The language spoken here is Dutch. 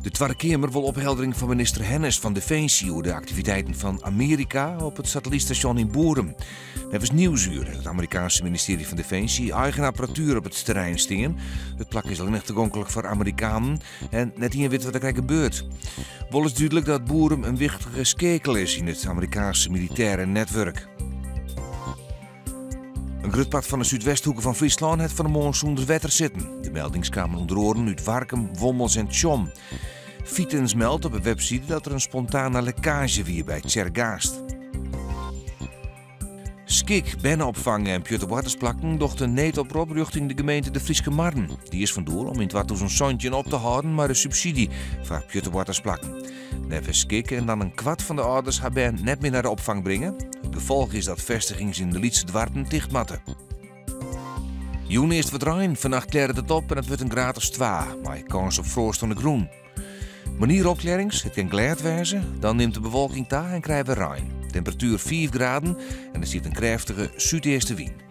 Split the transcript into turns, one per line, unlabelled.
De Tweede Kamer wil opheldering van minister Hennis van Defensie over de activiteiten van Amerika op het satellietstation in Boerum. Dat was Nieuwsuur. Het Amerikaanse ministerie van Defensie eigen apparatuur op het terrein staan. Het plak is alleen nog toegankelijk voor Amerikanen en net iedereen weet wat er gebeurt. Wel is duidelijk dat Boerum een wichtige schakel is in het Amerikaanse militaire netwerk. Een groot pad van de zuidwesthoeken van Friesland heeft vanmorgen zonder wetter zitten. De meldings kwamen onder oren uit Warkum, Wommels en Tjom. Fietens meldt op een website dat er een spontane lekkage was bij Tjergaast. Skik, bennenopvangen en Pjutterwatersplakken dochten neet oprop richting de gemeente de Frieske Marne. Die is vandoor om in het zo'n zandje op te houden, maar de subsidie voor Pjutterwatersplakken. Neven Skik en dan een kwart van de ouders hebben net meer naar de opvang brengen. Het gevolg is dat vestigings in de Lietse dwarpen dichtmatten. Joen eerst wat rein, vannacht kleren het op en het wordt een graad of 2, maar kans op frost aan de groen. Manier opklarings, het kan glad wezen, dan neemt de bewolking toe en krijgen we rein. Temperatuur 4 graden en er zit een krachtige zuidestenwind.